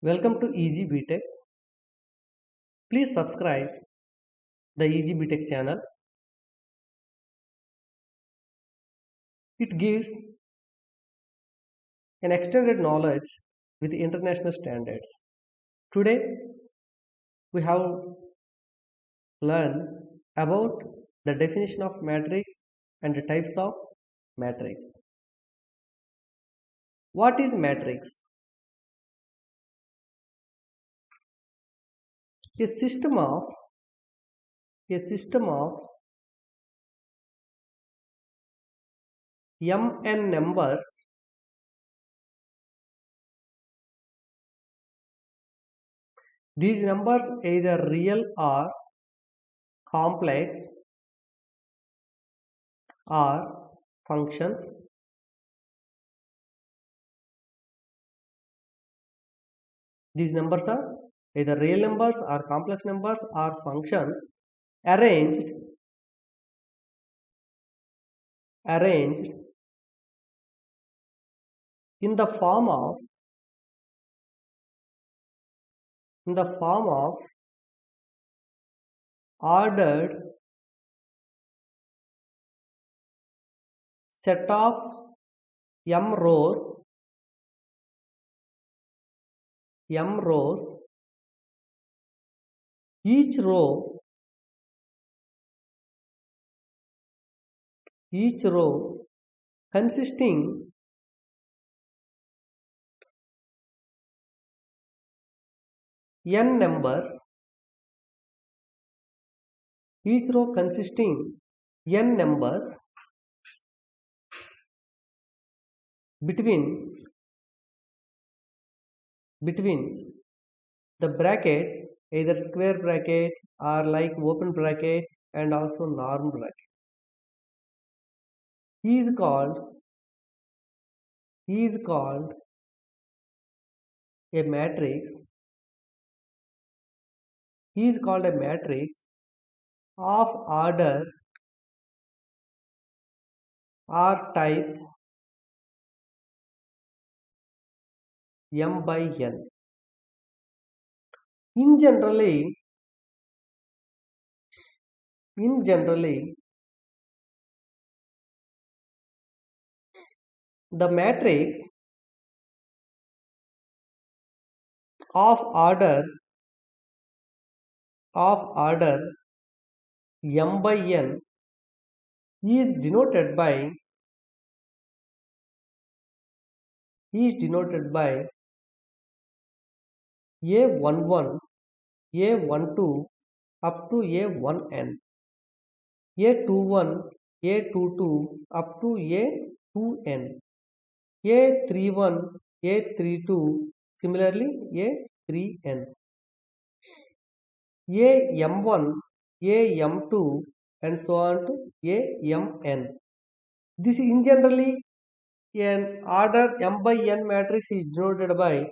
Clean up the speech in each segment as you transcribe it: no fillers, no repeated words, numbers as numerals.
Welcome to Easy BTech. Please subscribe the Easy BTech channel. It gives an extended knowledge with international standards. Today we have learned about the definition of matrix and the types of matrix. What is matrix? A system of mn numbers these numbers either real or complex or functions these numbers are either real numbers or complex numbers or functions arranged in the form of ordered set of m rows, each row consisting n numbers, each row consisting n numbers between the brackets, either square bracket or like open bracket and also norm bracket, is called a matrix of order or type m by n. In generally, the matrix of order m by n is denoted by A11, A12 up to A1n, A21, A22 up to A2n, A31, A32, similarly A3n, AM1, AM2 and so on to AMN. This in generally an order m by n matrix is denoted by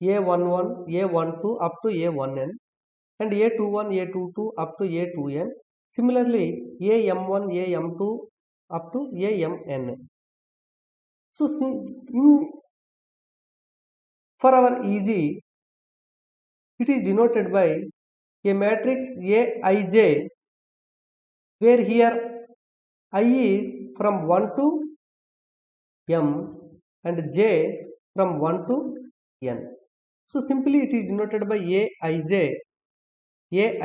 A11, A12 up to A1n and A21, A22 up to A2n. Similarly, AM1, AM2 up to AMN. So, for our easy, it is denoted by a matrix Aij, where here I is from 1 to m and j from 1 to n. So simply it is denoted by Aij. Here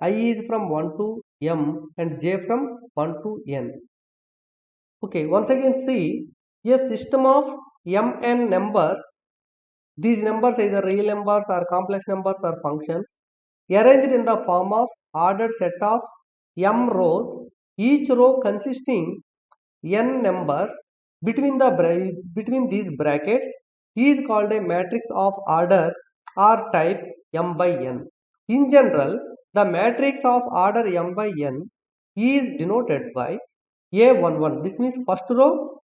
I is from 1 to m and j from 1 to n. Okay, once again see a system of mn numbers. These numbers either real numbers or complex numbers or functions arranged in the form of ordered set of m rows, each row consisting n numbers between these brackets is called a matrix of order or type m by n. In general, the matrix of order m by n is denoted by A11. This means first row.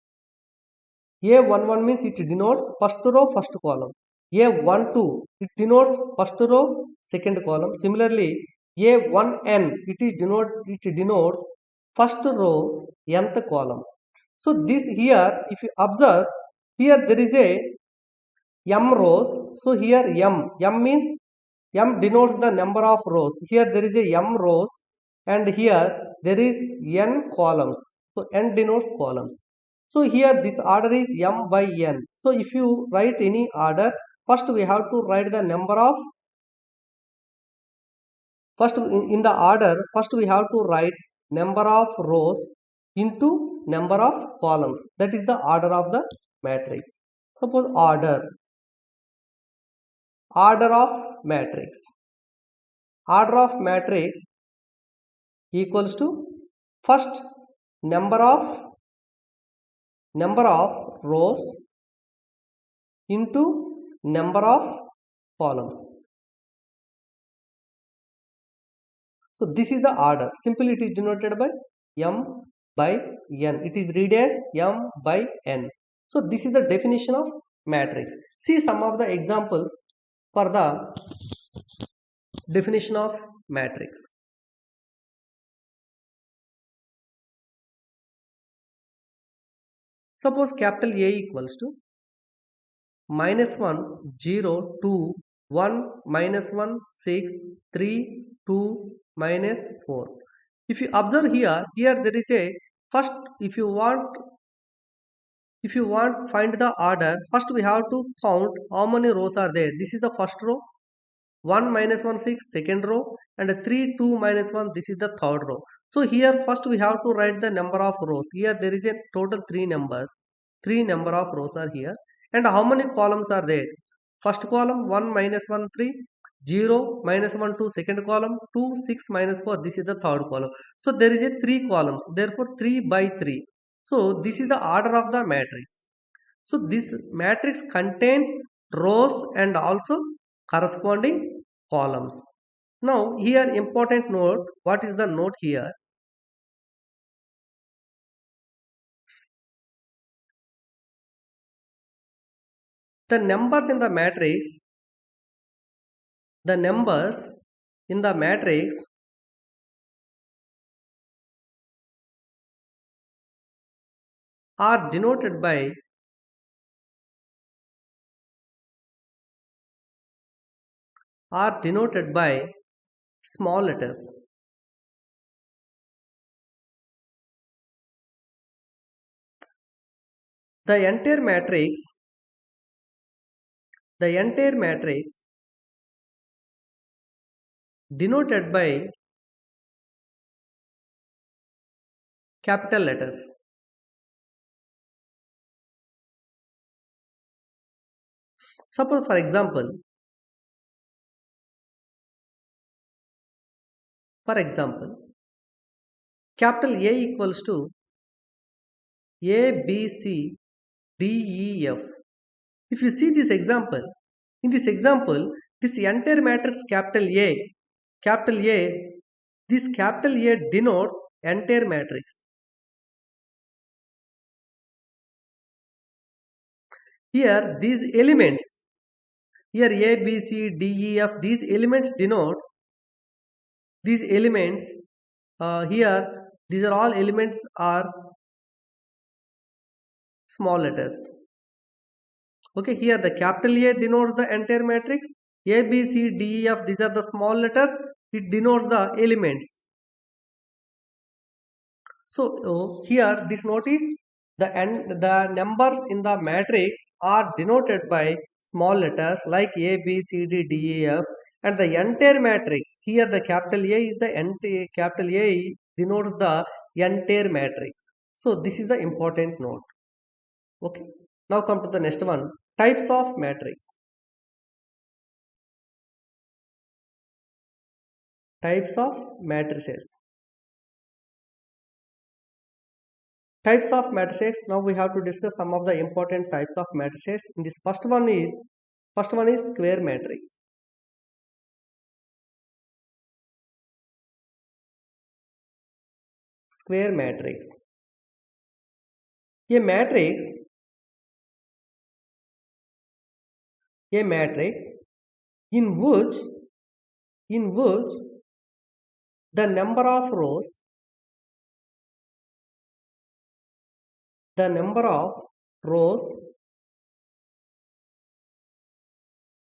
A11 means it denotes first row, first column. A12 it denotes first row, second column. Similarly, A1n it denotes first row, nth column. So this here, if you observe, here there is a m rows. So here m means m denotes the number of rows. Here there is a m rows and here there is n columns. So n denotes columns. So here this order is m by n. So if you write any order, first we have to write the number of, first in the order, first we have to write number of rows into number of columns. That is the order of the matrix. Suppose order of matrix. Order of matrix equals to first number of rows into number of columns. So this is the order. Simply it is denoted by m by n. It is read as m by n. So this is the definition of matrix. See some of the examples for the definition of matrix. Suppose capital A equals to -1 0 2 1 -1 6 3 2 -4. If you observe here there is a first, if you want find the order, first we have to count how many rows are there. This is the first row, 1 -1 6 second row, and 3 2 -1 this is the third row. So here first we have to write the number of rows. Here there is a total three number of rows are here. And how many columns are there? First column 1 -1 3, 0 -1 2 second column, 2 6 -4 this is the third column. So there is a three columns, therefore 3 by 3. So this is the order of the matrix. So this matrix contains rows and also corresponding columns. Now here important note. What is the note here? The numbers in the matrix, the numbers in the matrix are denoted by small letters. The entire matrix denoted by capital letters. Suppose for example, capital A equals to A, B, C, D, E, F. If you see this example, in this example, this entire matrix capital A, this capital A denotes entire matrix. Here these elements, here A, B, C, D, E, F, these elements denotes, these elements here, these are all elements are small letters. Okay, here the capital A denotes the entire matrix. A, B, C, D, E, F, these are the small letters. It denotes the elements. So here this notice the numbers in the matrix are denoted by small letters like A, B, C, D, D, E, F, and the entire matrix. Here the capital A is the entire, capital A denotes the entire matrix. So this is the important note. Okay. Now come to the next one. Types of matrix. Types of matrices. Types of matrices. Now we have to discuss some of the important types of matrices. In this first one is square matrix. Square matrix. A matrix in which the number of rows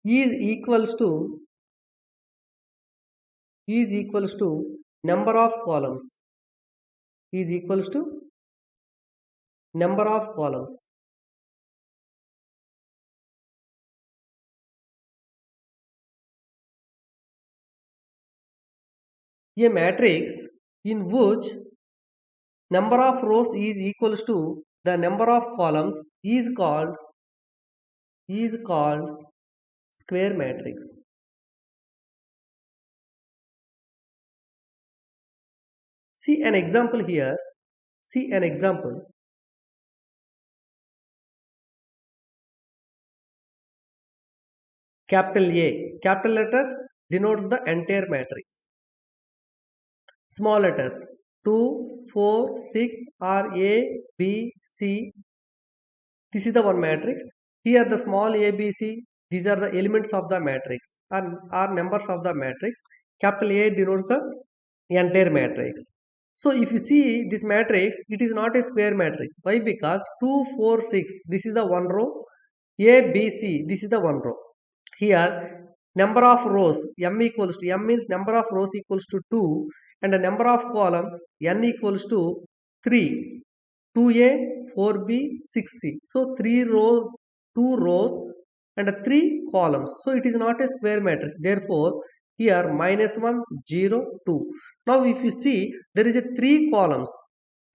is equals to number of columns, is equals to number of columns. A matrix in which number of rows is equals to the number of columns is called square matrix. See an example here. See an example. Capital A, capital letters denotes the entire matrix. Small letters 2, 4, 6 are A, B, C. This is the one matrix. Here the small a, b, c, these are the elements of the matrix and are numbers of the matrix. Capital A denotes the entire matrix. So if you see this matrix, it is not a square matrix. Why? Because 2, 4, 6, this is the one row. A, B, C, this is the one row. Here number of rows, m means number of rows equals to 2 and the number of columns n equals to 3. 2a, 4b, 6c. So 3 rows, 2 rows and 3 columns. So it is not a square matrix. Therefore, here -1, 0, 2. Now if you see, there is a 3 columns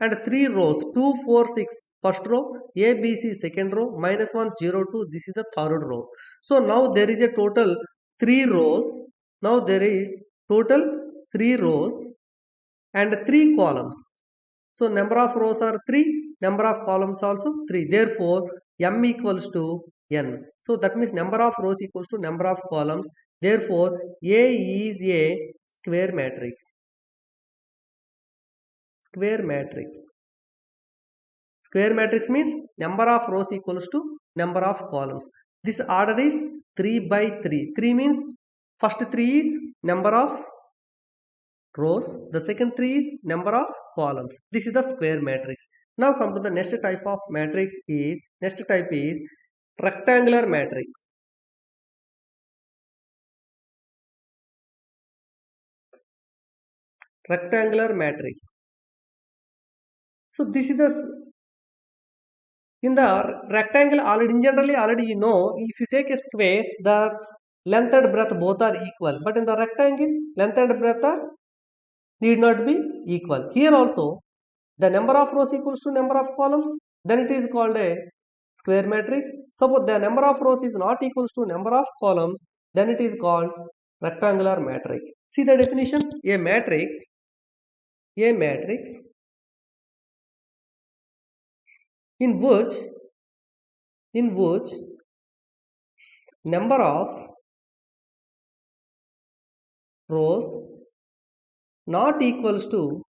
and 3 rows, 2, 4, 6. First row, A, B, C, second row, -1, 0, 2. This is the third row. So now there is a total 3 rows. Now there is total 3 rows and 3 columns. So number of rows are 3, number of columns also 3. Therefore, m equals to n. So that means number of rows equals to number of columns. Therefore, A is a square matrix. Square matrix. Square matrix means number of rows equals to number of columns. This order is 3 by 3. 3 means first 3 is number of rows, the second 3 is number of columns. This is the square matrix. Now come to the next type of matrix is rectangular matrix. Rectangular matrix. So this is the in the rectangle already generally you know, if you take a square, the length and breadth both are equal, but in the rectangle length and breadth are need not be equal. Here also the number of rows equals to number of columns, then it is called a square matrix. Suppose the number of rows is not equals to number of columns, then it is called rectangular matrix. See the definition: a matrix in which number of rows not equals to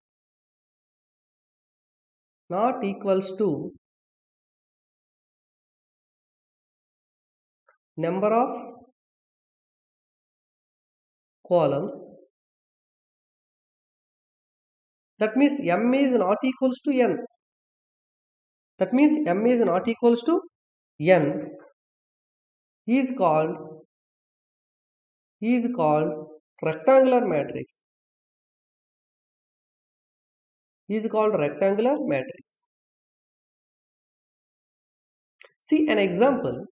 number of columns. That means m is not equals to n. That means m is not equals to n is called rectangular matrix. Is called rectangular matrix. See an example.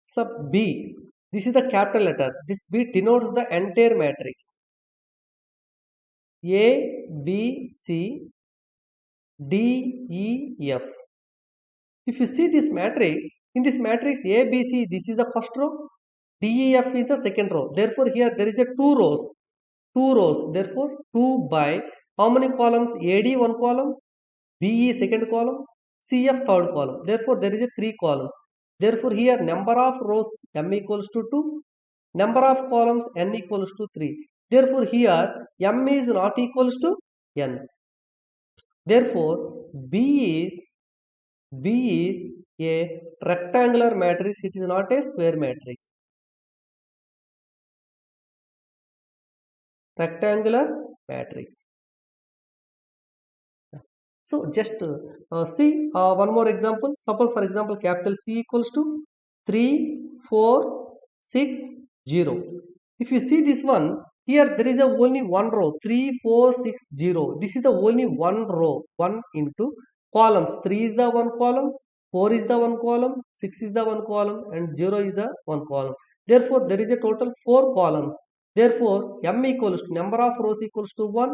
Sub B. This is the capital letter. This B denotes the entire matrix. A, B, C, D, E, F. If you see this matrix, in this matrix A, B, C, this is the first row, D, E, F is the second row. Therefore, here there is a 2 rows. 2 rows. Therefore, 2 by how many columns? AD 1 column, BE second column, CF third column. Therefore, there is a 3 columns. Therefore, here number of rows m equals to 2, number of columns n equals to 3. Therefore, here m is not equals to n. Therefore, B is a rectangular matrix. It is not a square matrix. Rectangular matrix. So just see one more example. Suppose for example capital C equals to 3 4 6 0. If you see this one, here there is a only one row, 3 4 6 0. This is the only one row, 1 into columns. 3 is the one column, 4 is the one column, 6 is the one column, and 0 is the one column. Therefore there is a total 4 columns. Therefore m equals to number of rows equals to 1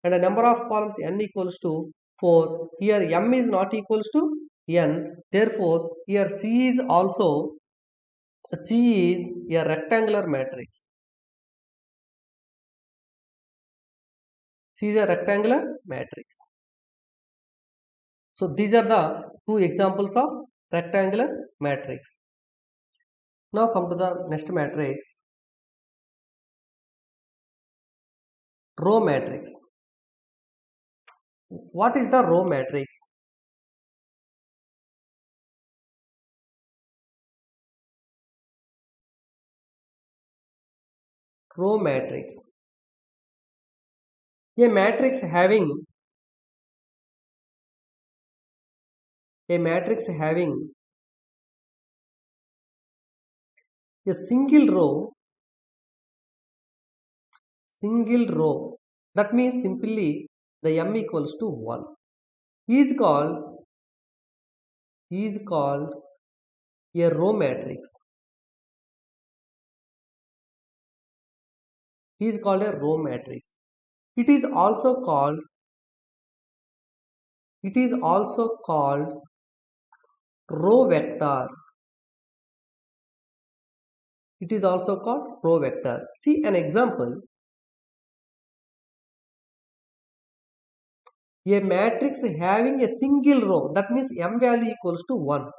and a number of columns n equals to 4. Here m is not equals to n. Therefore here C is a rectangular matrix. C is a rectangular matrix. So these are the two examples of rectangular matrix. Now come to the next matrix, row matrix. What is the row matrix? Row matrix. A matrix having a single row, that means simply the m equals to 1, is called a row matrix. Is called a row matrix. It is also called row vector. It is also called row vector. See an example. A matrix having a single row, that means m value equals to 1.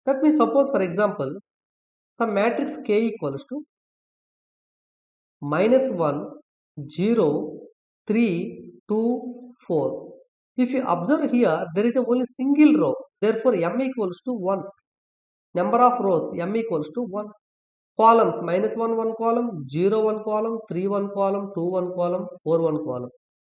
That means suppose for example some matrix K equals to -1 0 3 2 4. If you observe here, there is a only single row. Therefore m equals to 1. Number of rows m equals to 1. Columns -1 1 column, 0 1 column, 3 1 column, 2 1 column, 4 1 column.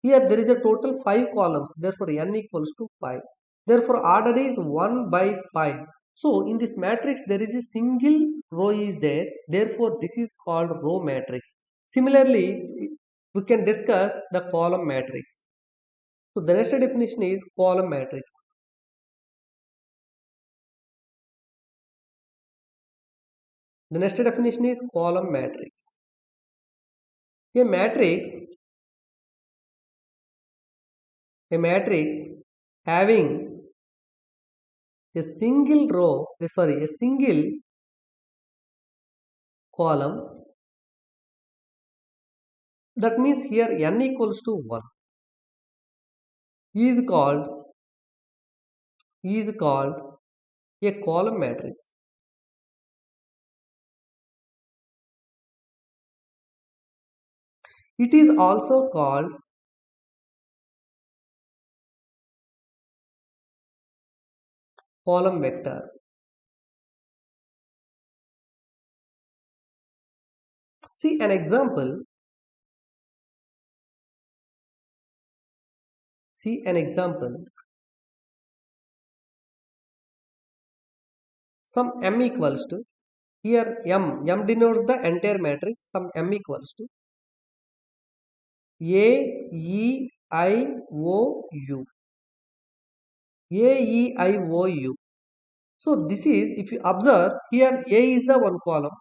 Here there is a total 5 columns. Therefore n equals to 5. Therefore order is 1 by 5. So in this matrix there is a single row is there. Therefore this is called row matrix. Similarly, we can discuss the column matrix. So the next definition is column matrix. The next definition is column matrix. A matrix having a single column, that means here n equals to 1, is called a column matrix. It is also called column vector. See an example. Some m equals to, here m denotes the entire matrix. Some m equals to A E I O U. So this is, if you observe here, A is the one column,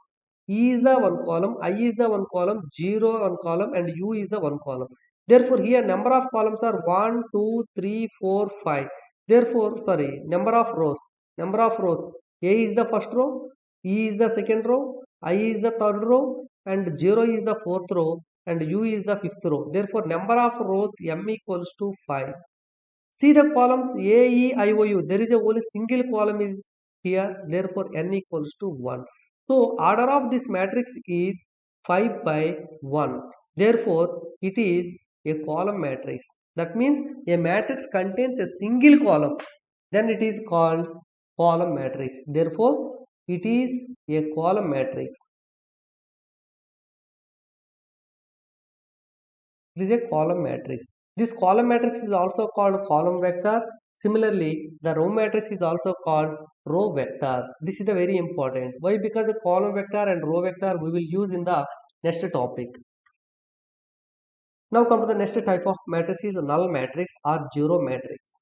E is the one column, I is the one column, 0 one column, and U is the one column. Therefore here number of columns are 1 2 3 4 5. Therefore number of rows, A is the first row, E is the second row, I is the third row, and 0 is the fourth row, and U is the fifth row. Therefore number of rows m equals to 5. See the columns A, E, I, O, U. There is a only single column is here. Therefore n equals to 1. So order of this matrix is 5 by 1. Therefore it is a column matrix. That means a matrix contains a single column. Then it is called column matrix. Therefore it is a column matrix. It is a column matrix. This column matrix is also called column vector. Similarly, the row matrix is also called row vector. This is the very important. Why? Because the column vector and row vector we will use in the next topic. Now come to the next type of matrix is null matrix or zero matrix.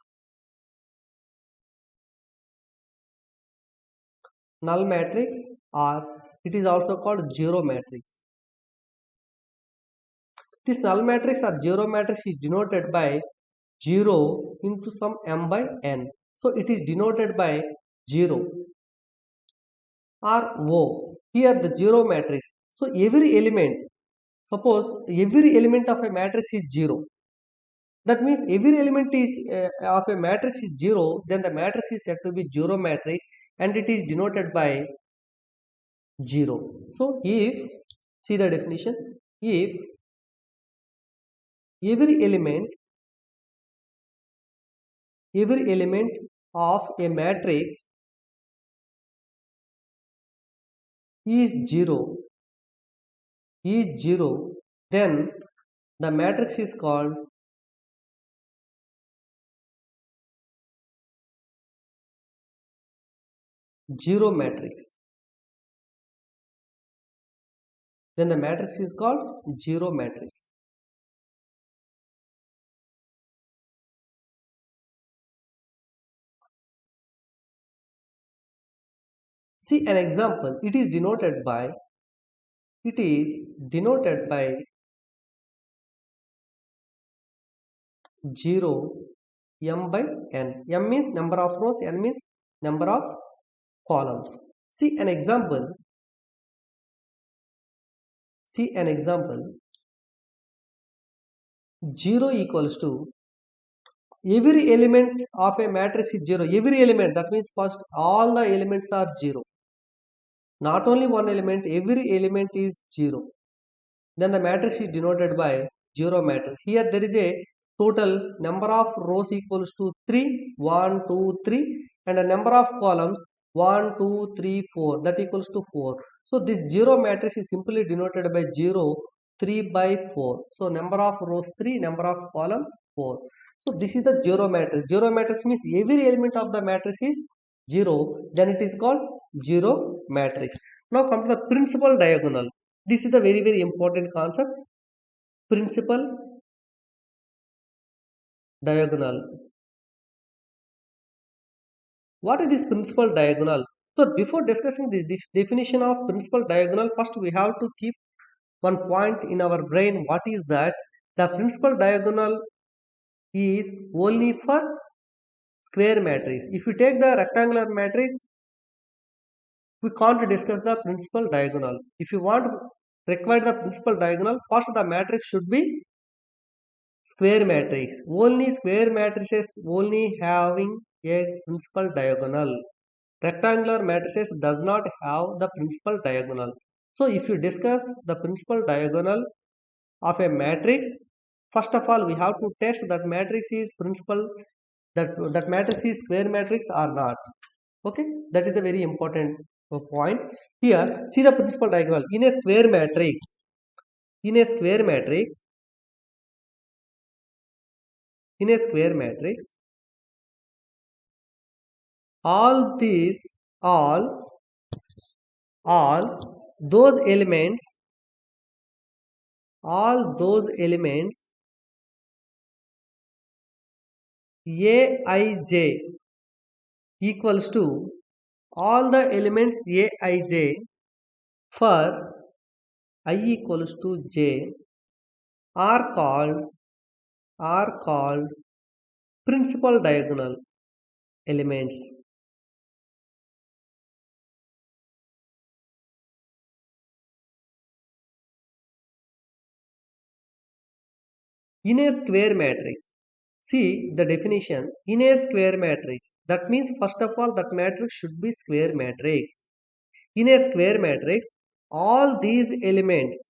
Null matrix or it is also called zero matrix. This null matrix or zero matrix is denoted by 0 into some m by n. So it is denoted by 0 or O. Here the zero matrix. So every element, suppose every element of a matrix is 0. That means every element is of a matrix is 0, then the matrix is said to be zero matrix and it is denoted by 0. So if, see the definition, if every element of a matrix is 0, then the matrix is called zero matrix. Then the matrix is called zero matrix. See an example. It is denoted by 0 m by n. M means number of rows, n means number of columns. See an example. 0 equals to every element of a matrix is 0. Every element, that means first all the elements are 0. Not only one element, every element is 0. Then the matrix is denoted by 0 matrix. Here there is a total number of rows equals to 3, 1, 2, 3 and a number of columns 1, 2, 3, 4, that equals to 4. So this 0 matrix is simply denoted by 0, 3 by 4. So number of rows 3, number of columns 4. So this is the 0 matrix. 0 matrix means every element of the matrix is 0, then it is called 0 matrix. Now come to the principal diagonal. This is the very important concept. Principal diagonal. What is this principal diagonal? So before discussing this definition of principal diagonal, first we have to keep one point in our brain. What is that? The principal diagonal is only for square matrix. If you take the rectangular matrix, we can't discuss the principal diagonal. If you want to require the principal diagonal, first the matrix should be square matrix. Only square matrices only having a principal diagonal. Rectangular matrices does not have the principal diagonal. So if you discuss the principal diagonal of a matrix, first of all we have to test that matrix is principal, that matrix is square matrix or not. Okay, that is the very important point. Here see the principal diagonal in a square matrix. In a square matrix, all these all those elements aij equals to all the elements aij for I equals to j are called principal diagonal elements. In a square matrix, see the definition. In a square matrix, that means first of all that matrix should be square matrix. In a square matrix, all these elements,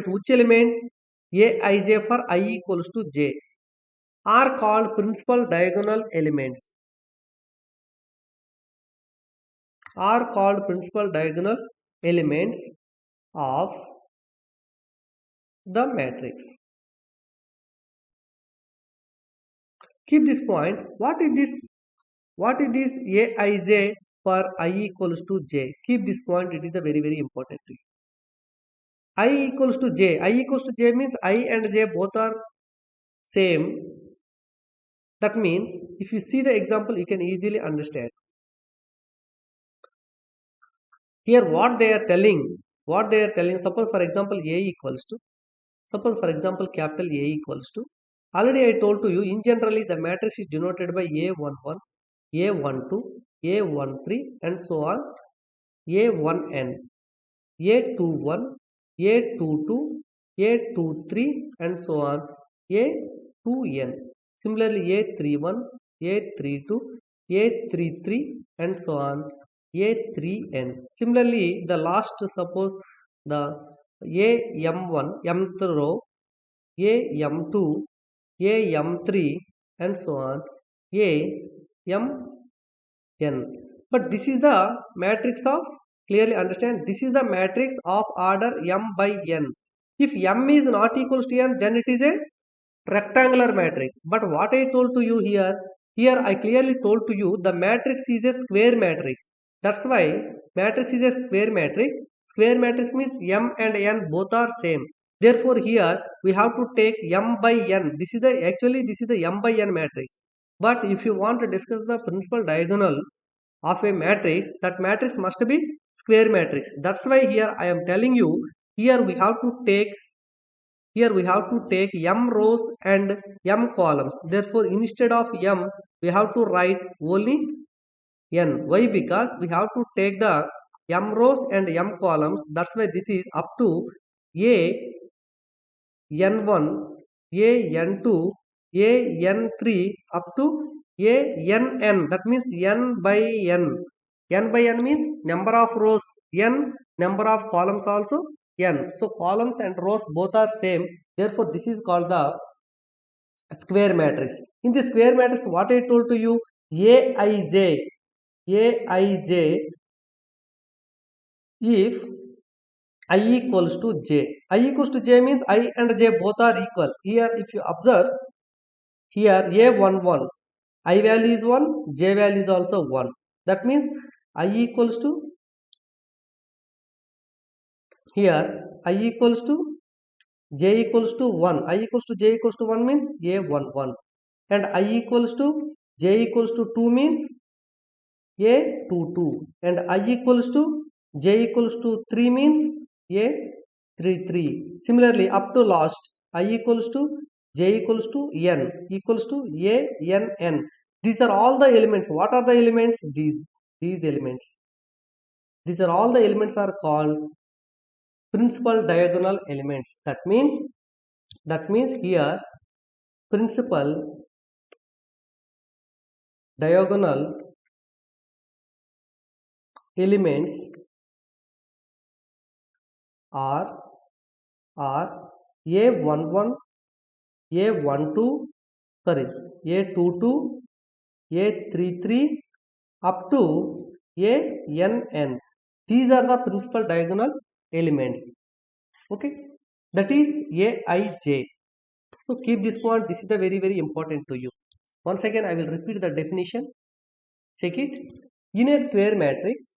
which elements? Aij for I equals to j are called principal diagonal elements. Are called principal diagonal elements of the matrix. Keep this point. What is this? What is this Aij for I equals to j? Keep this point. It is the very important to you. I equals to j. I equals to j means I and j both are same. That means if you see the example, you can easily understand. Here what they are telling, suppose for example A equals to, suppose for example capital A equals to, already I told to you, in generally the matrix is denoted by A11, A12, A13 and so on, A1n, A21, A22, A23 and so on, A2n. Similarly A31, A32, A33 and so on, A3n. Similarly the last, suppose the AM1, mth row, AM2, AM3 and so on, AM n. But this is the matrix of, clearly understand, this is the matrix of order m by n. If m is not equals to n, then it is a rectangular matrix. But what I told to you here I clearly told to you the matrix is a square matrix. That's why matrix is a square matrix. Square matrix means m and n both are same. Therefore here we have to take m by n. This is the m by n matrix. But if you want to discuss the principal diagonal of a matrix, that matrix must be square matrix. That's why here I am telling you, here we have to take m rows and m columns. Therefore instead of m we have to write only n. Why? Because we have to take the m rows and m columns. That's why this is up to a n1, a n2, a n3 up to a nn. That means n by n. N by n means number of rows n, number of columns also n. So columns and rows both are same. Therefore this is called the square matrix. In the square matrix, what I told to you, Aij if I equals to j. I equals to j means I and j both are equal. Here if you observe, here A11, I value is 1, j value is also 1. That means I equals to, here I equals to j equals to 1. I equals to j equals to 1 means A11. And I equals to j equals to 2 means A22. And I equals to j equals to 3 means A33. Similarly up to last, I equals to j equals to n equals to A n. These are all the elements. What are the elements? These elements. These are all the elements are called principal diagonal elements. That means here principal diagonal elements are A11, A12, sorry, A22, A33 up to ANN. These are the principal diagonal elements. Okay, that is Aij. So keep this point. This is the very important to you. Once again, I will repeat the definition. Check it. In a square matrix,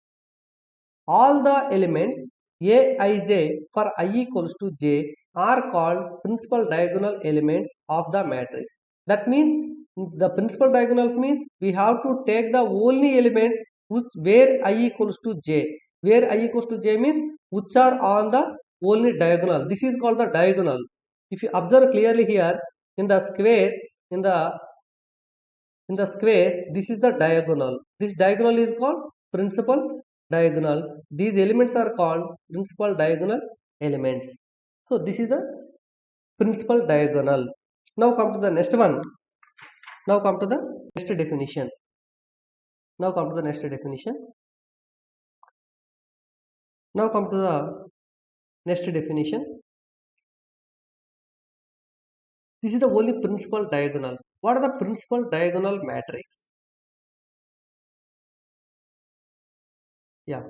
all the elements Aij for I equals to j are called principal diagonal elements of the matrix. That means the principal diagonals means we have to take the only elements where I equals to j. Where I equals to j means which are on the only diagonal. This is called the diagonal. If you observe clearly here in the square, in the square, this is the diagonal. This diagonal is called principal diagonal. These elements are called principal diagonal elements. So this is the principal diagonal. Now come to the next one. Now come to the next definition. Now come to the next definition. Now come to the next definition. This is the only principal diagonal. What are the principal diagonal matrix? Yeah.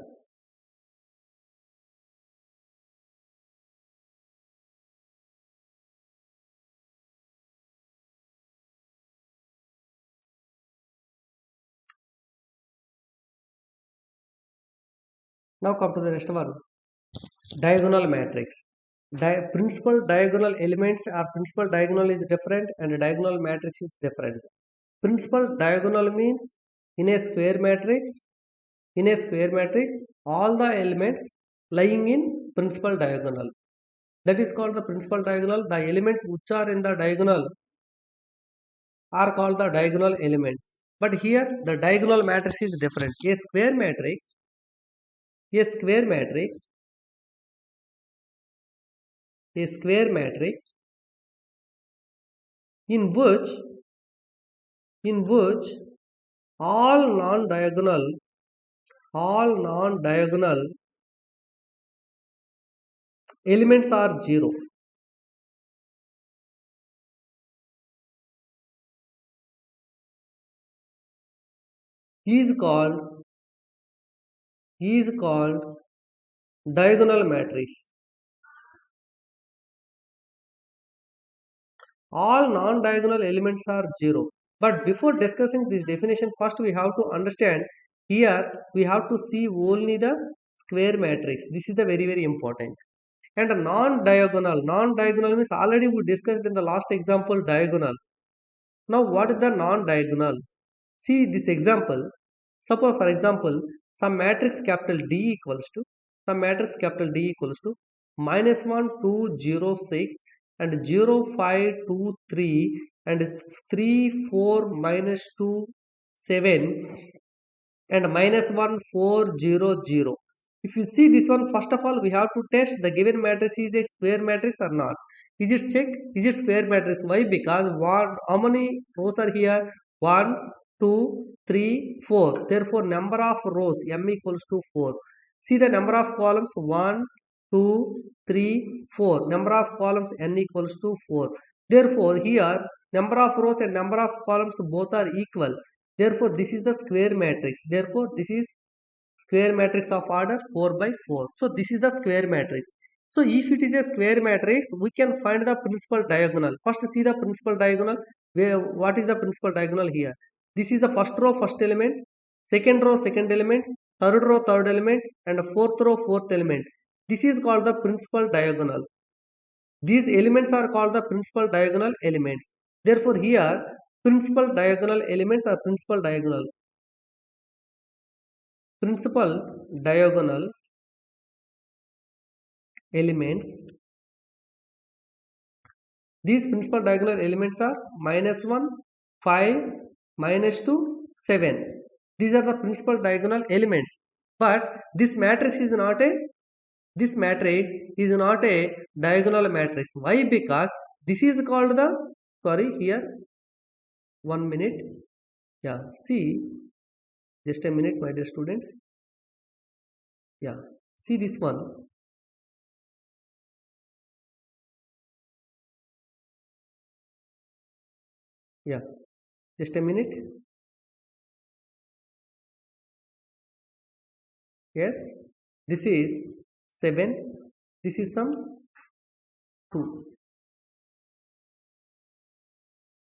Now come to the next one. Diagonal matrix. Principal diagonal elements or principal diagonal is different and diagonal matrix is different. Principal diagonal means in a square matrix, all the elements lying in principal diagonal. That is called the principal diagonal. The elements which are in the diagonal are called the diagonal elements. But here the diagonal matrix is different. A square matrix, a square matrix, a square matrix in which all non-diagonal elements are zero. Is called diagonal matrix. All non-diagonal elements are zero. But before discussing this definition, first we have to understand, here we have to see only the square matrix. This is the very important. And a non-diagonal means already we discussed in the last example diagonal. Now what is the non-diagonal? See this example. Suppose for example some matrix capital D equals to -1 2 0 6 and 0 5 2 3 and 3 4 -2 7 and -1 4 0 0. If you see this one, first of all we have to test the given matrix is a square matrix or not. Is it check? Is it square matrix? Why? Because how many rows are here? 1 2 3 4. Therefore number of rows m equals to 4. See the number of columns 1 2 3 4. Number of columns n equals to 4. Therefore here number of rows and number of columns both are equal. Therefore this is the square matrix. Therefore this is square matrix of order 4 by 4. So this is the square matrix. So if it is a square matrix, we can find the principal diagonal. First see the principal diagonal. What is the principal diagonal here? This is the first row, first element, second row, second element, third row, third element, and fourth row, fourth element. This is called the principal diagonal. These elements are called the principal diagonal elements. Therefore here principal diagonal elements are principal diagonal elements. These principal diagonal elements are -1 5 -2 7. These are the principal diagonal elements. But this matrix is not a diagonal matrix. Why? Because this is called the, sorry, here 1 minute. Yeah, see, just a minute my dear students. Yeah, see this one. Yeah, just a minute. Yes, this is 7, this is some 2.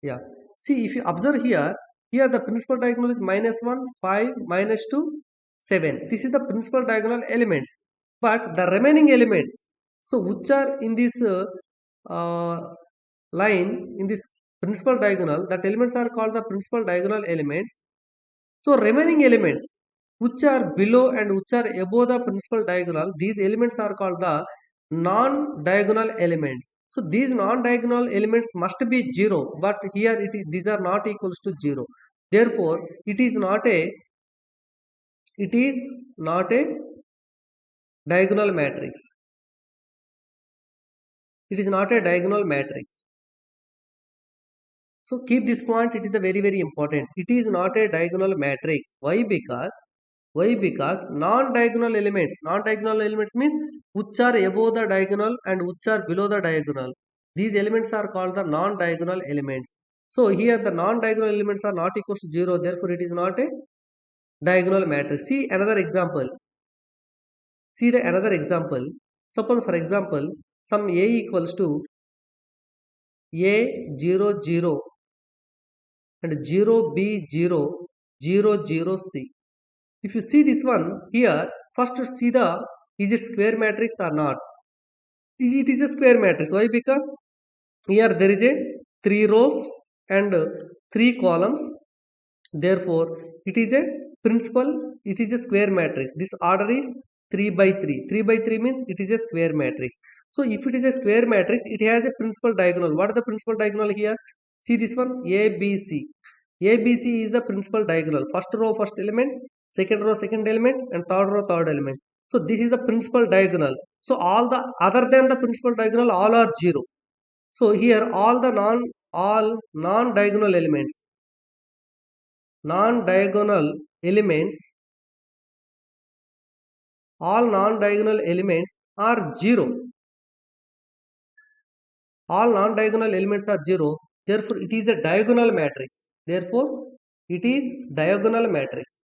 Yeah, see if you observe here the principal diagonal is -1 5 -2 7. This is the principal diagonal elements. But the remaining elements, so which are in this uh, line, in this principal diagonal, that elements are called the principal diagonal elements. So remaining elements which are below and which are above the principal diagonal, these elements are called the non-diagonal elements. So these non-diagonal elements must be 0, but here these are not equals to 0. Therefore it is not a diagonal matrix. It is not a diagonal matrix. So keep this point, it is the very important. It is not a diagonal matrix. Why? Because non-diagonal elements means which are above the diagonal and which are below the diagonal. These elements are called the non-diagonal elements. So here the non-diagonal elements are not equal to 0, therefore it is not a diagonal matrix. See another example. Suppose for example some A equals to A 0 0 and 0 B 0 0 0 C. If you see this one here, First see the, is it square matrix or not? It is a square matrix. Why? Because here there is a 3 rows and 3 columns. Therefore, it is a principal, it is a square matrix. This order is 3 by 3. 3 by 3 means it is a square matrix. So, if it is a square matrix, it has a principal diagonal. What is the principal diagonal here? See this one, ABC. ABC is the principal diagonal. First row, first element, second row, second element, and third row, third element. So, this is the principal diagonal. So, all the other than the principal diagonal, all are 0. So, here all non-diagonal elements, all non-diagonal elements are 0. All non-diagonal elements are 0. Therefore, it is a diagonal matrix. Therefore, it is diagonal matrix.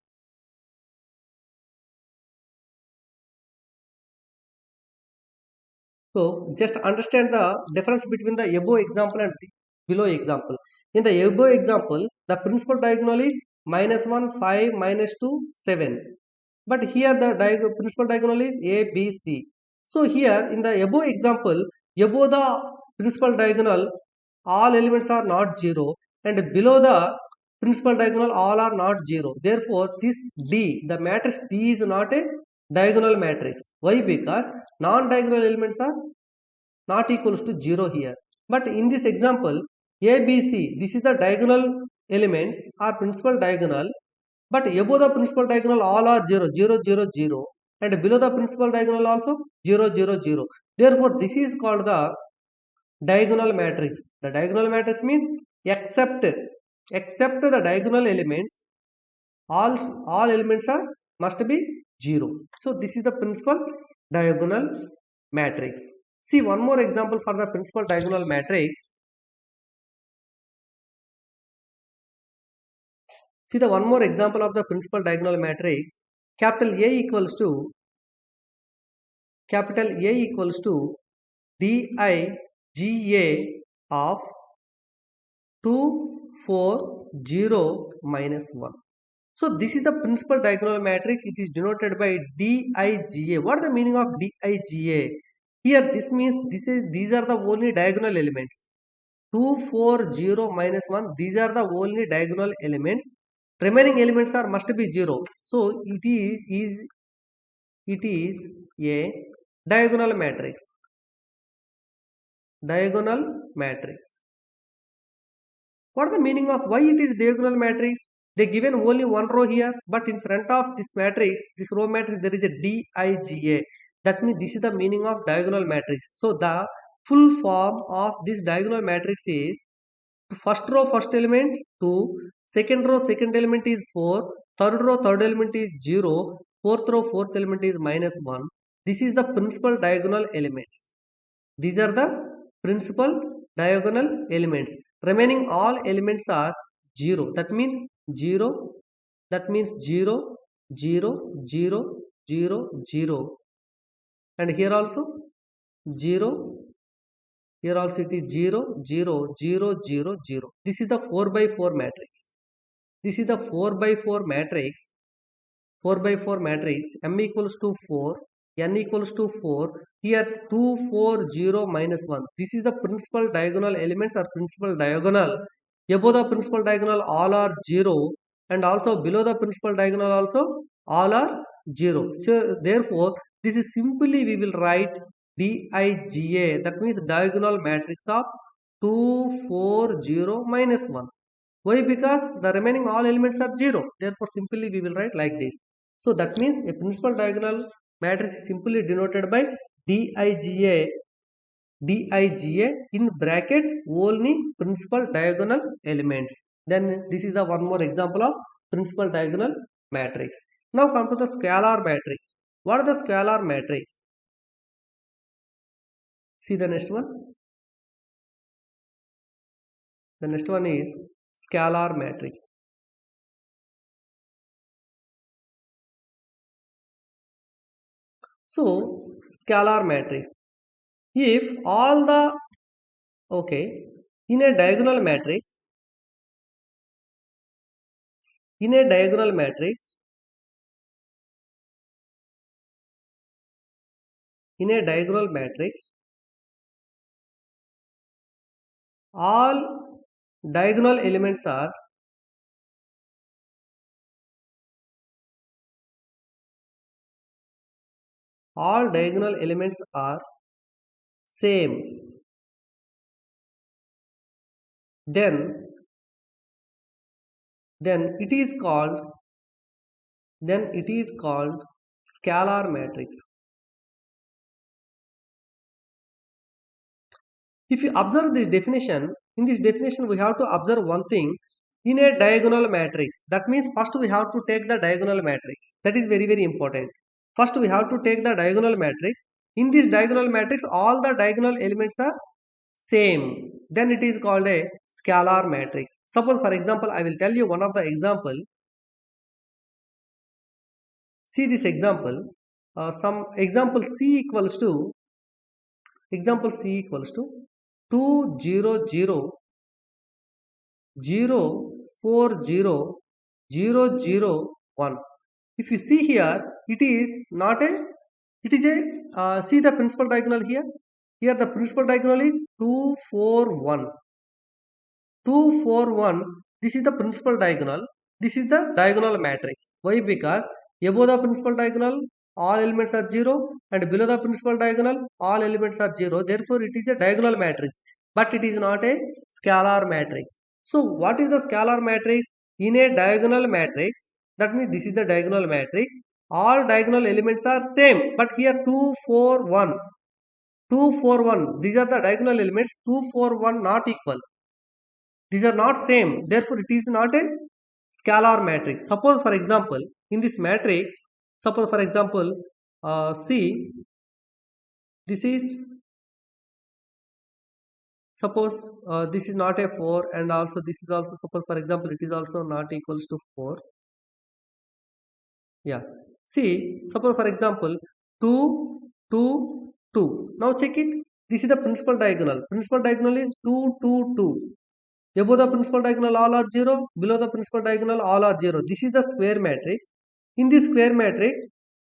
So, just understand the difference between the above example and the below example. In the above example, the principal diagonal is -1, 5, -2, 7. But here the principal diagonal is A, B, C. So here in the above example, above the principal diagonal, all elements are not 0, and below the principal diagonal, all are not 0. Therefore, this D, the matrix D is not a diagonal matrix. Why? Because non-diagonal elements are not equals to 0 here. But in this example, A, B, C, this is the diagonal elements or principal diagonal, but above the principal diagonal all are 0, 0, 0, 0, and below the principal diagonal also 0, 0, 0. Therefore, this is called the diagonal matrix. The diagonal matrix means except the diagonal elements, all elements are must be 0. So this is the principal diagonal matrix. See one more example for the principal diagonal matrix. See the one more example of the principal diagonal matrix. Capital A equals to DIGA of 2, 4, 0, -1. So this is the principal diagonal matrix. It is denoted by DIGA. What is the meaning of DIGA? Here this means these are the only diagonal elements. 2, 4, 0, -1. These are the only diagonal elements. Remaining elements are must be 0. So it is a diagonal matrix. Diagonal matrix. What is the meaning of why it is diagonal matrix? They given only one row here, but in front of this matrix, this row matrix, there is a DIGA. That means this is the meaning of diagonal matrix. So the full form of this diagonal matrix is first row first element 2, second row second element is 4, third row third element is 0, fourth row fourth element is -1. This is the principal diagonal elements. These are the principal diagonal elements. Remaining all elements are 0. That means 0, 0, 0, 0, 0, 0. And here also 0. Here also it is 0, 0, 0, 0, 0. This is the 4 by 4 matrix. This is the 4 by 4 matrix. 4 by 4 matrix. M equals to 4. N equals to 4. Here 2, 4, 0, -1. This is the principal diagonal elements or principal diagonal. Above the principal diagonal all are 0, and also below the principal diagonal also all are 0. So therefore this is simply we will write DIGA, that means diagonal matrix of 2, 4, 0, -1. Why? Because the remaining all elements are 0. Therefore simply we will write like this. So that means a principal diagonal matrix is simply denoted by DIGA in brackets only principal diagonal elements. Then this is the one more example of principal diagonal matrix. Now come to the scalar matrix. What is the scalar matrix? See the next one. The next one is scalar matrix. So scalar matrix. If all the in a diagonal matrix, in a diagonal matrix, all diagonal elements are same, then then it is called scalar matrix. If you observe this definition, in this definition we have to observe one thing. In a diagonal matrix, that means first we have to take the diagonal matrix. That is very very important. First we have to take the diagonal matrix. In this diagonal matrix, all the diagonal elements are same. Then it is called a scalar matrix. Suppose for example, I will tell you one of the example. See this example. Some example C equals to 2, 0, 0, 0, 4, 0, 0, 0, 1. If you see here, it is not a, it is a, see the principal diagonal here. Here the principal diagonal is 2, 4, 1. 2, 4, 1. This is the principal diagonal. This is the diagonal matrix. Why? Because above the principal diagonal, all elements are 0, and below the principal diagonal, all elements are 0. Therefore, it is a diagonal matrix, but it is not a scalar matrix. So, what is the scalar matrix? In a diagonal matrix, that means this is the diagonal matrix. All diagonal elements are same, but here 2, 4, 1. 2, 4, 1. These are the diagonal elements. 2, 4, 1 not equal. These are not same. Therefore, it is not a scalar matrix. Suppose, for example, in this matrix, suppose, for example, see, this is, suppose this is not a 4, and also this is also, suppose, for example, it is also not equals to 4. Yeah. See, suppose, for example, 2, 2, 2. Now check it. This is the principal diagonal. Principal diagonal is 2, 2, 2. Above the principal diagonal all are 0, below the principal diagonal all are 0. This is the square matrix. In this square matrix,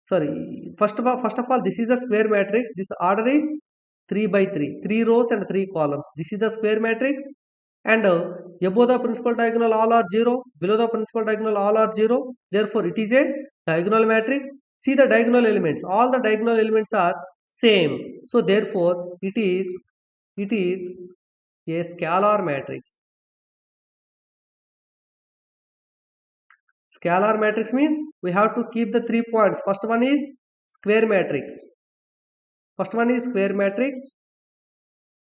sorry, first of all, this is the square matrix. This order is 3 by 3, 3 rows and 3 columns. This is the square matrix, and above the principal diagonal all are 0, below the principal diagonal all are 0. Therefore, it is a diagonal matrix. See the diagonal elements. All the diagonal elements are same. So therefore, it is a scalar matrix. Scalar matrix means we have to keep the 3 points. First one is square matrix.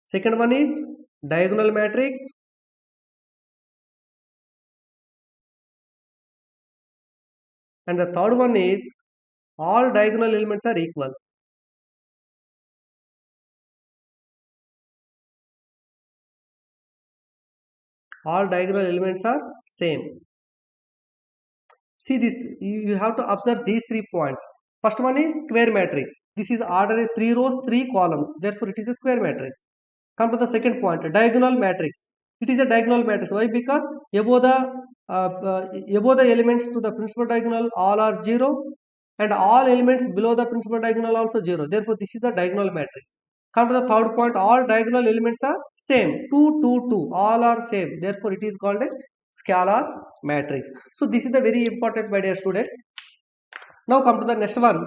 Second one is diagonal matrix. And the third one is all diagonal elements are equal. All diagonal elements are same. See this, you have to observe these 3 points. First one is square matrix. This is order 3 rows, 3 columns. Therefore, it is a square matrix. Come to the second point, diagonal matrix. It is a diagonal matrix. Why? Because above the elements to the principal diagonal all are 0, and all elements below the principal diagonal also 0. Therefore, this is the diagonal matrix. Come to the third point, all diagonal elements are same. 2, 2, 2. All are same. Therefore, it is called a scalar matrix. So, this is the very important, my dear students. Now, come to the next one,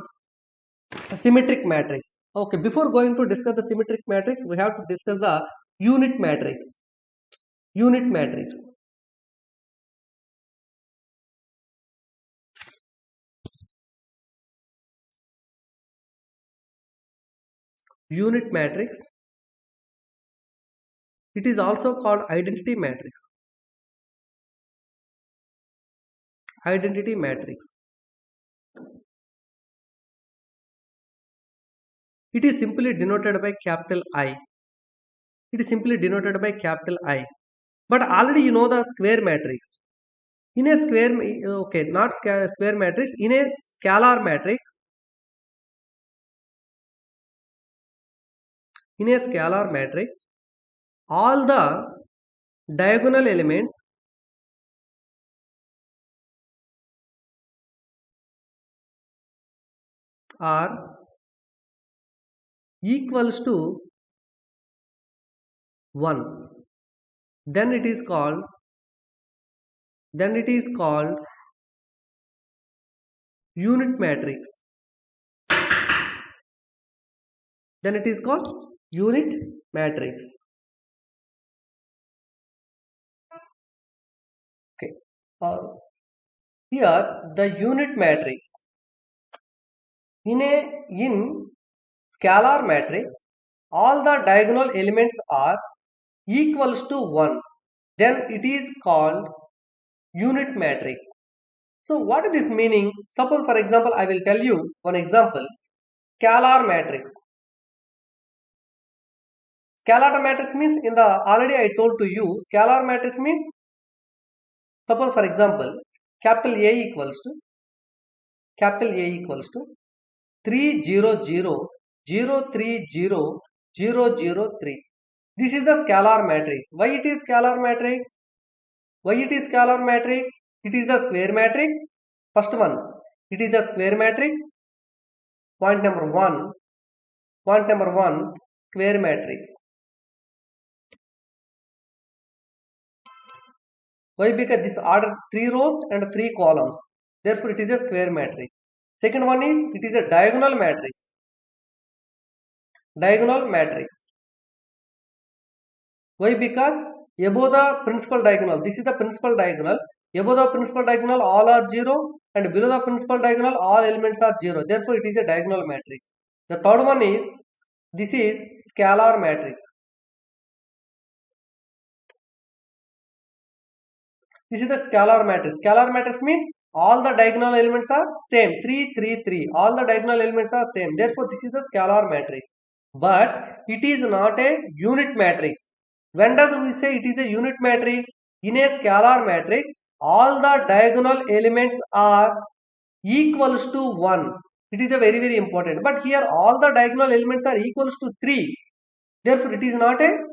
symmetric matrix. Okay, before going to discuss the symmetric matrix, we have to discuss the unit matrix. Unit matrix. Unit matrix. It is also called identity matrix. Identity matrix. It is simply denoted by capital I. It is simply denoted by capital I. But already you know the square matrix. In a square, okay, not square matrix, in a scalar matrix, all the diagonal elements are equals to 1, then it is called unit matrix. Then it is called unit matrix. Okay. Here the unit matrix. In scalar matrix, all the diagonal elements are equals to 1. Then it is called unit matrix. So what is this meaning? Suppose for example, I will tell you one example. Scalar matrix. Scalar matrix means already I told to you, scalar matrix means, suppose for example, capital A equals to 300,030,003. This is the scalar matrix. Why it is scalar matrix? It is the square matrix. First one, it is the square matrix. Point number one, square matrix. Why? Because this order 3 rows and 3 columns. Therefore, it is a square matrix. Second one is, it is a diagonal matrix. Why? Because above the principal diagonal, this is the principal diagonal. Above the principal diagonal, all are 0, and below the principal diagonal, all elements are 0. Therefore, it is a diagonal matrix. The third one is, this is scalar matrix. This is the scalar matrix. Scalar matrix means all the diagonal elements are same. 3, 3, 3. All the diagonal elements are same. Therefore, this is the scalar matrix. But it is not a unit matrix. When does we say it is a unit matrix? In a scalar matrix, all the diagonal elements are equals to 1. It is a very, very important. But here all the diagonal elements are equals to 3. Therefore, it is not a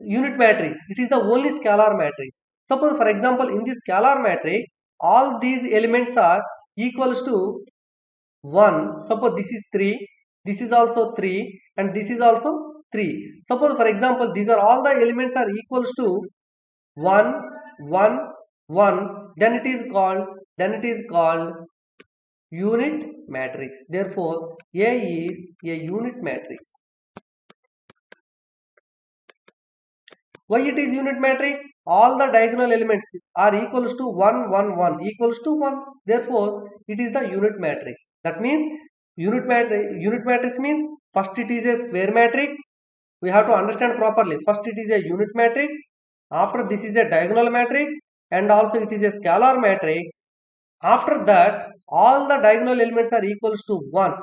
unit matrix. It is the only scalar matrix. Suppose for example, in this scalar matrix, all these elements are equals to 1. Suppose this is 3, this is also 3, and this is also 3. Suppose for example, these are all the elements are equals to 1, 1, 1. Then it is called unit matrix. Therefore, A is a unit matrix. Why it is unit matrix? All the diagonal elements are equals to 1, 1, 1, equals to 1. Therefore, it is the unit matrix. That means unit matrix means first it is a square matrix. We have to understand properly. First it is a unit matrix. After this is a diagonal matrix, and also it is a scalar matrix. After that, all the diagonal elements are equals to 1.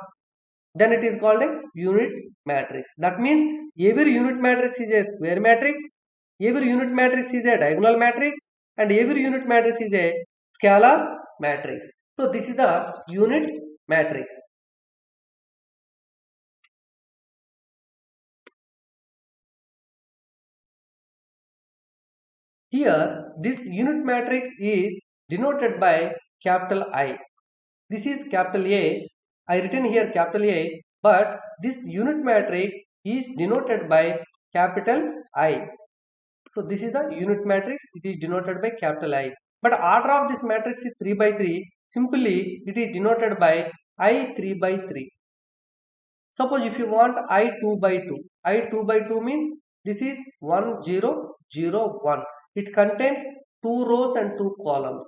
Then it is called a unit matrix. That means every unit matrix is a square matrix. Every unit matrix is a diagonal matrix, and every unit matrix is a scalar matrix. So this is the unit matrix. Here, this unit matrix is denoted by capital I. This is capital A. I written here capital A, but this unit matrix is denoted by capital I. So this is the unit matrix. It is denoted by capital I. But order of this matrix is 3 by 3. Simply, it is denoted by I 3 by 3. Suppose if you want I 2 by 2. I 2 by 2 means this is 1, 0, 0, 1. It contains 2 rows and 2 columns.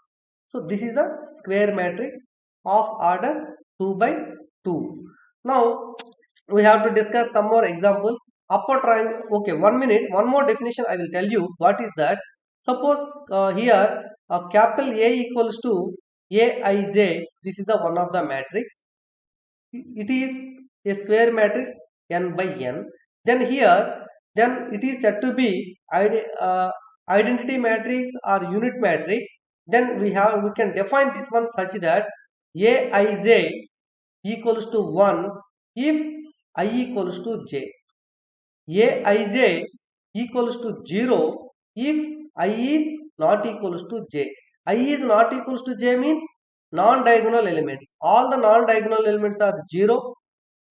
So this is the square matrix of order 2 by 2. Now we have to discuss some more examples. Upper triangle. Okay, 1 minute. One more definition I will tell you. What is that? Suppose here capital A equals to Aij. This is the one of the matrix. It is a square matrix n by n. Then here, then it is said to be identity matrix or unit matrix. Then we can define this one such that Aij equals to 1 if I equals to j. Aij equals to 0 if I is not equals to j. I is not equals to j means non-diagonal elements. All the non-diagonal elements are 0.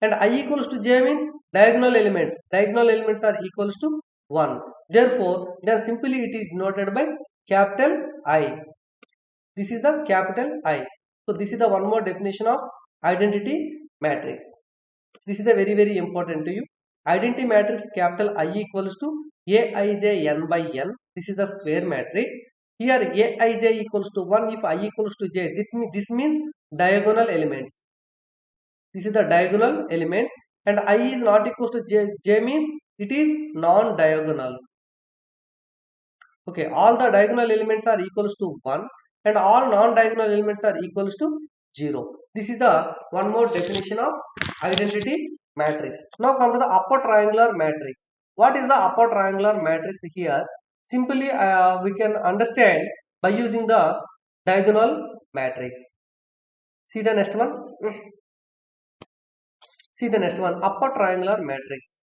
and I equals to j means diagonal elements. Diagonal elements are equals to 1. Therefore, then simply it is denoted by capital I. This is the capital I. So this is the one more definition of identity matrix. This is the very important to you. Identity matrix capital I equals to Aij n by n. This is the square matrix. Here Aij equals to 1 if I equals to j. This means diagonal elements. This is the diagonal elements, and I is not equals to j means it is non-diagonal. Okay, all the diagonal elements are equals to 1 and all non-diagonal elements are equals to 0. This is the one more definition of identity matrix. Now come to the upper triangular matrix. What is the upper triangular matrix here? Simply we can understand by using the diagonal matrix. See the next one. See the next one, upper triangular matrix.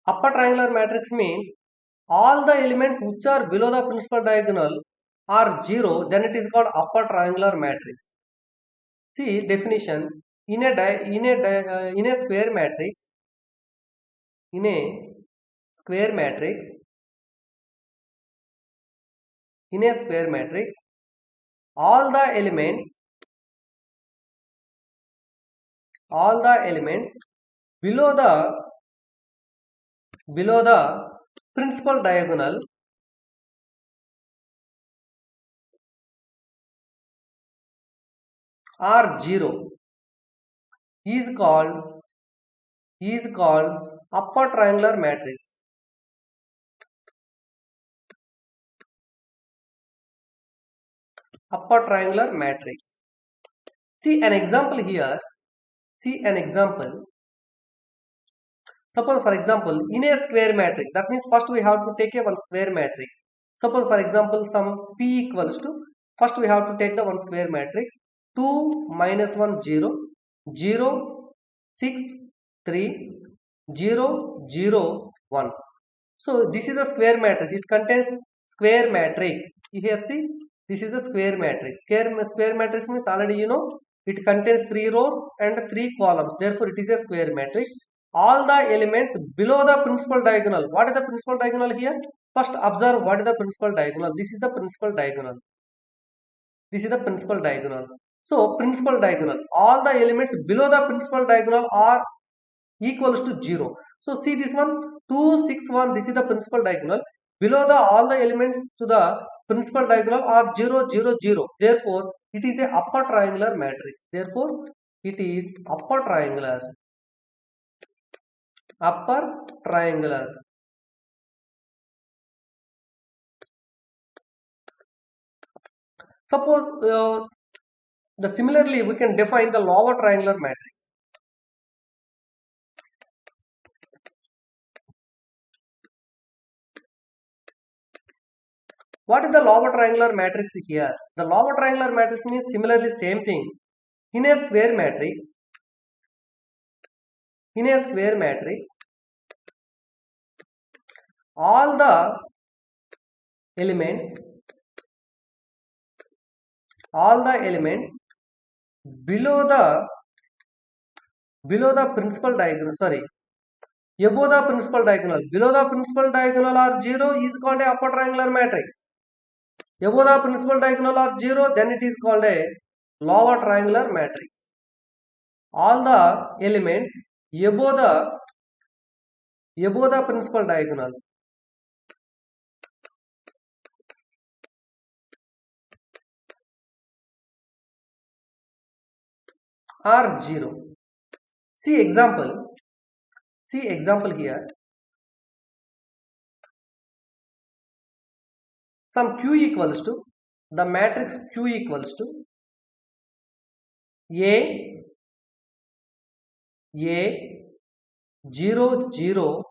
Upper triangular matrix means all the elements which are below the principal diagonal are 0, then it is called upper triangular matrix. See definition, in a square matrix, in a square matrix, in a square matrix, all the elements below the principal diagonal are 0 is called upper triangular matrix. Upper triangular matrix. See an example here. See an example. Suppose for example in a square matrix, that means first we have to take a one square matrix. Suppose for example some p equals to, first we have to take the one square matrix 2 minus 1 0 0 6 3 0 0 1. So this is a square matrix. It contains square matrix. Here see, this is the square matrix. Square matrix means already you know it contains 3 rows and 3 columns. Therefore it is a square matrix. All the elements below the principal diagonal. What is the principal diagonal here? First observe what is the principal diagonal. This is the principal diagonal. This is the principal diagonal. So principal diagonal. All the elements below the principal diagonal are equals to 0. So see this one 2 6 1. This is the principal diagonal. Below the all the elements to the principal diagonal are 0 0 0. Therefore it is a upper triangular matrix. Therefore it is upper triangular. Upper triangular. Suppose similarly we can define the lower triangular matrix. What is the lower triangular matrix here? The lower triangular matrix means similarly same thing. In a square matrix, all the elements below the principal diagonal, sorry, above the principal diagonal, below the principal diagonal are 0 is called a upper triangular matrix. Above the principal diagonal are 0, then it is called a lower triangular matrix. All the elements above the principal diagonal are 0. See example here. Some q equals to, the matrix q equals to a 0 0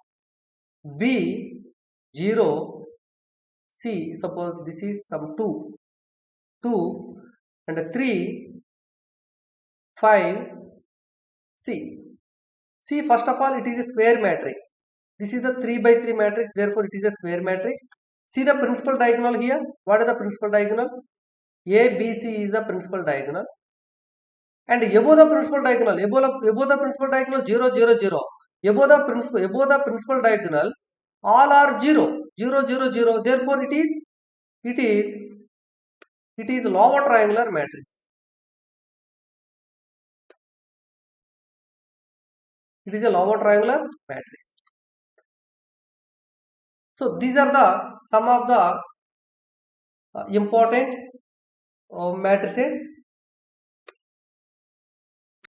b 0 c. Suppose this is some 2 and 3 5 c. See first of all it is a square matrix. This is the 3 by 3 matrix, therefore it is a square matrix. See the principal diagonal here. What is the principal diagonal? ABC is the principal diagonal. And above the principal diagonal, above the principal diagonal 0, 0, 0. Above the principal diagonal, all are 0, 0, 0, 0. Therefore it is lower triangular matrix. It is a lower triangular matrix. So these are the some of the important matrices